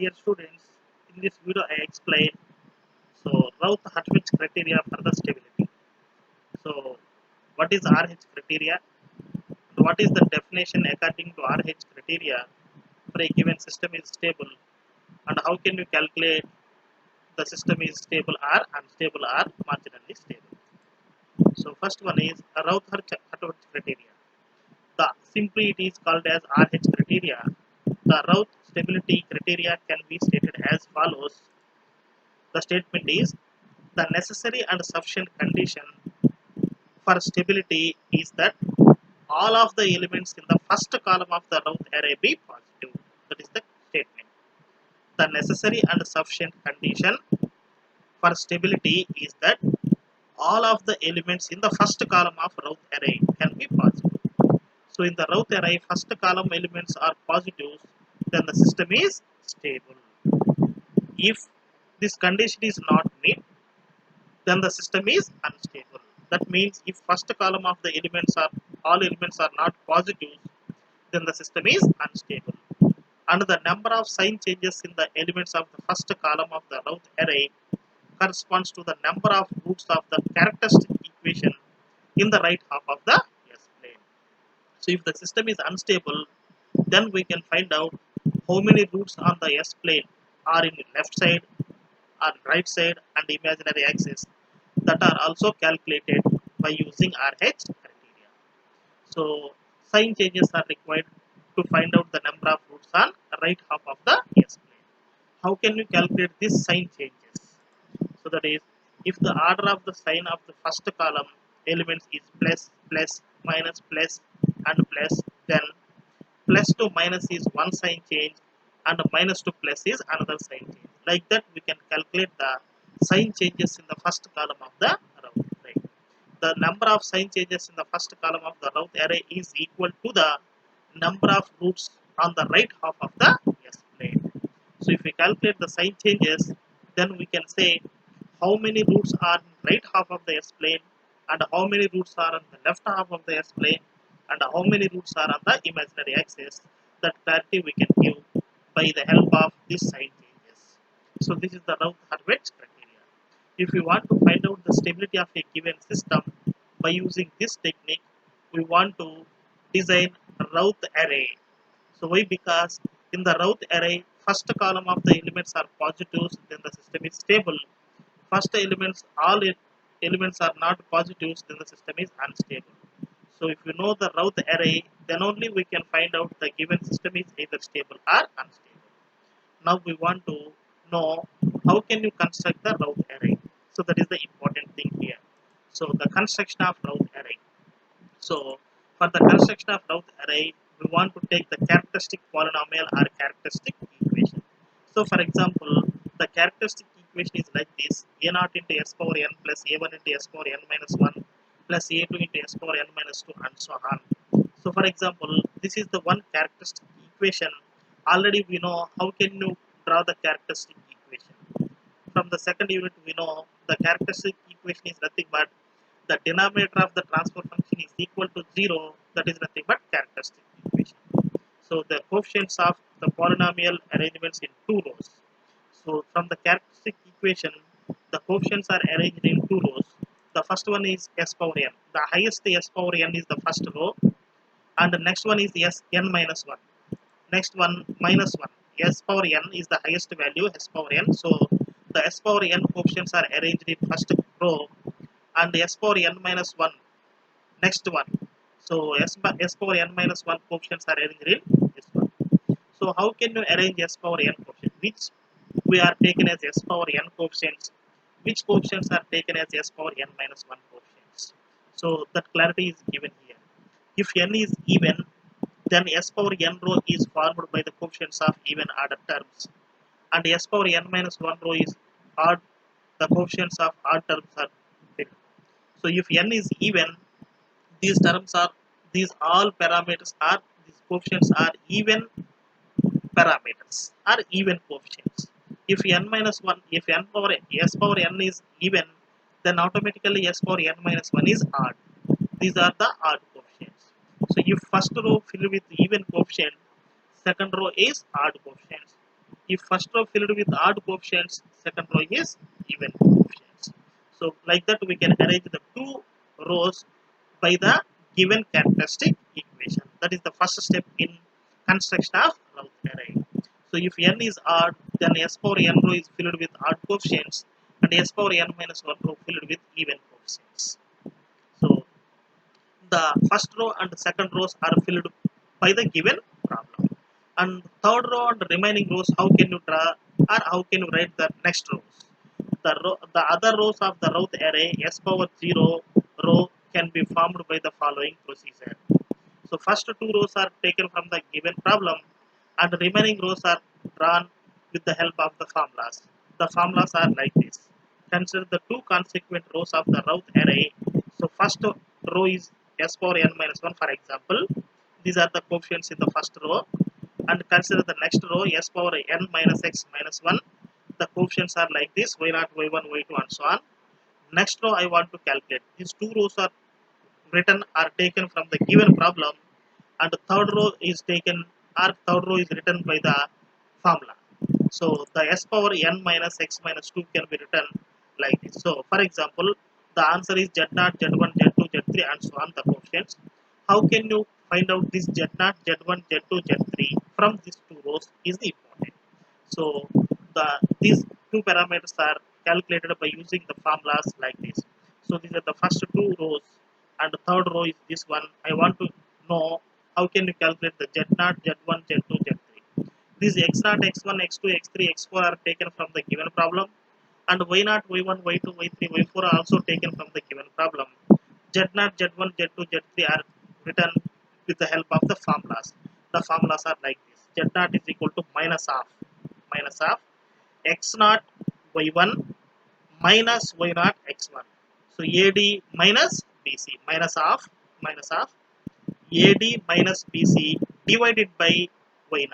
Dear students, in this video I explain Routh-Hurwitz criteria for the stability. So, what is RH criteria? What is the definition according to RH criteria for a given system is stable, and how can you calculate the system is stable or unstable or marginally stable? So, first one is Routh-Hurwitz criteria. Simply it is called as RH criteria. The Routh stability criteria can be stated as follows. The statement is the necessary and sufficient condition for stability is that all of the elements in the first column of the Routh array be positive. That is the statement. The necessary and sufficient condition for stability is that all of the elements in the first column of Routh array can be positive. So in the Routh array, first column elements are positive, then the system is stable. If this condition is not met, then the system is unstable. That means if first column of the elements are all elements are not positive, then the system is unstable. And the number of sign changes in the elements of the first column of the Routh array corresponds to the number of roots of the characteristic equation in the right half of the S plane. So if the system is unstable, then we can find out how many roots on the S plane are in the left side or right side and imaginary axis that are also calculated by using RH criteria. So sign changes are required to find out the number of roots on the right half of the S plane. How can you calculate these sign changes? So that is, if the order of the sign of the first column elements is plus, plus, minus, plus, and plus, then plus to minus is one sign change and minus to plus is another sign change. Like that, we can calculate the sign changes in the first column of the Routh array. The number of sign changes in the first column of the Routh array is equal to the number of roots on the right half of the S plane. So if we calculate the sign changes, then we can say how many roots are in right half of the S plane and how many roots are on the left half of the S plane and how many roots are on the imaginary axis. That clarity we can give by the help of these sign changes. So this is the Routh-Hurwitz criteria. If we want to find out the stability of a given system by using this technique, we want to design a Routh array. So why? Because in the Routh array, first column of the elements are positives, then the system is stable. First all elements are not positives, then the system is unstable. So if you know the Routh array, then only we can find out the given system is either stable or unstable. Now we want to know how can you construct the Routh array. So that is the important thing here. So the construction of Routh array. So for the construction of Routh array, we want to take the characteristic polynomial or characteristic equation. So for example, the characteristic equation is like this: a0 into s power n plus a1 into s power n minus 1 plus a2 into s power n minus 2 and so on. So for example, this is the one characteristic equation. Already we know how can you draw the characteristic equation. From the second unit, we know the characteristic equation is nothing but the denominator of the transfer function is equal to 0. That is nothing but characteristic equation. So the coefficients of the polynomial arrangements in two rows. So from the characteristic equation, the coefficients are arranged in two rows. The first one is s power n. The highest s power n is the first row, and the next one is s n minus 1. Next one minus 1. S power n is the highest value, s power n. So the s power n coefficients are arranged in first row, and s power n minus 1 next one. So s power n minus 1 coefficients are arranged in this one. So how can you arrange s power n coefficients? Which we are taken as s power n coefficients? Which coefficients are taken as s power n minus 1 coefficients? So that clarity is given here. If n is even, then s power n row is formed by the coefficients of even order terms, and s power n minus 1 row is odd. The coefficients of odd terms are filled. So if n is even, these all parameters are these coefficients are even parameters are even coefficients. If n minus 1, if n power s power n is even, then automatically s power n minus 1 is odd. These are the odd coefficients. So if first row filled with even coefficient, second row is odd coefficients. If first row filled with odd coefficients, second row is even coefficients. So like that we can arrange the two rows by the given characteristic equation. That is the first step in construction of Routh array. So if n is odd, then s power n row is filled with odd coefficients and s power n minus 1 row filled with even coefficients. So the first row and second rows are filled by the given problem. And third row and remaining rows, how can you draw or how can you write the next rows? The other rows of the Routh array s power 0 row can be formed by the following procedure. So first two rows are taken from the given problem and remaining rows are drawn with the help of the formulas. The formulas are like this. Consider the two consequent rows of the Routh array. So first row is s power n minus 1, for example. These are the coefficients in the first row. And consider the next row s power n minus x minus 1. The coefficients are like this, y0, y1, y2 and so on. Next row I want to calculate. These two rows are written are taken from the given problem and the third row is taken or third row is written by the formula. So the s power n minus x minus 2 can be written like this. So for example, the answer is z0, z1, z2, z3 and so on, the coefficients. How can you find out this z0, z1, z2, z3 from these two rows is the important. So these two parameters are calculated by using the formulas like this. So these are the first two rows and the third row is this one. I want to know how can you calculate the z0, z1, z2, z3. These x0, x1, x2, x3, x4 are taken from the given problem and y0, y1, y2, y3, y4 are also taken from the given problem. z0, z1, z2, z3 are written with the help of the formulas. The formulas are like this. z0 is equal to minus of x0 y1 minus y0 x1. So AD minus BC minus of AD minus BC divided by y0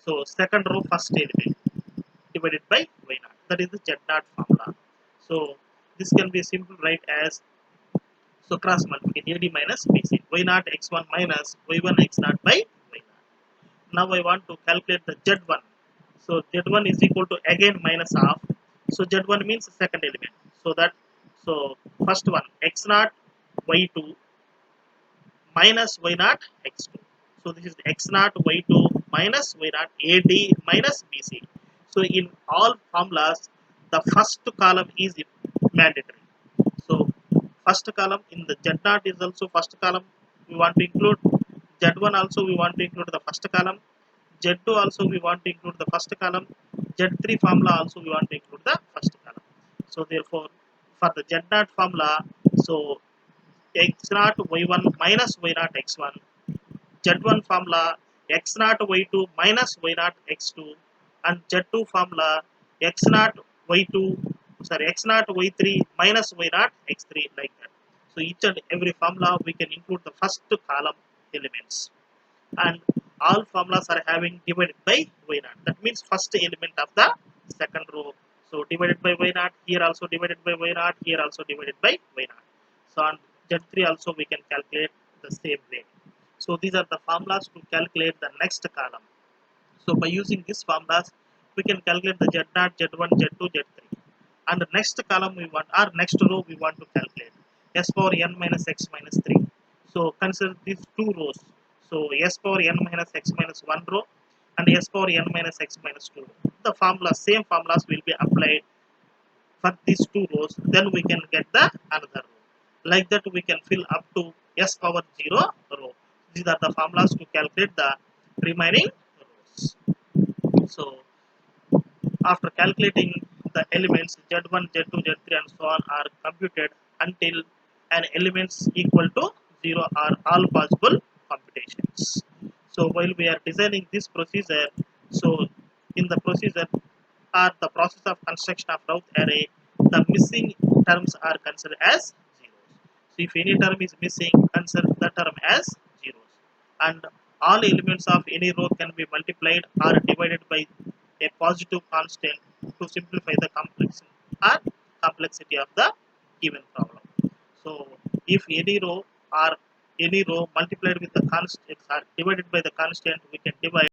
So second row first element divided by y0. That is the z0 formula. So this can be simple write as, so cross multiply AD minus BC y0 x1 minus y1 x0 by y0. Now I want to calculate the z1. So z1 is equal to again minus of. So z1 means second element. So first one x0 y2 minus y0 x2. So this is x0 y2 minus y0 AD minus BC. So in all formulas, the first column is mandatory. So first column in the z0 is also first column. We want to include z1 also. We want to include the first column. z2 also we want to include the first column. z3 formula also we want to include the first column. So therefore, for the z0 formula, so x0 y1 minus y0 x1, z1 formula x0 y2 minus y0 x2, and z2 formula x0 y2 x0 y3 minus y0 x3, like that. So each and every formula we can include the first column elements, and all formulas are having divided by y0. That means first element of the second row. So divided by y0, here also divided by y0, here also divided by y0. So on z3 also we can calculate the same way. So these are the formulas to calculate the next column. So by using these formulas, we can calculate the z0, z1, z2, z3. And the next column we want, or next row we want to calculate s power n minus x minus 3. So consider these two rows. So s power n minus x minus 1 row and s power n minus x minus 2 row. The same formulas will be applied for these two rows. Then we can get the another row. Like that we can fill up to s power 0 row. These are the formulas to calculate the remaining rows. So after calculating the elements z1, z2, z3 and so on are computed until an elements equal to 0 are all possible computations. So while we are designing this procedure, so in the procedure or the process of construction of Routh array, the missing terms are considered as zeros. So if any term is missing, consider the term as zeros. And all elements of any row can be multiplied or divided by a positive constant to simplify the complexity of the given problem. So if any row multiplied with the constant or divided by the constant, we can divide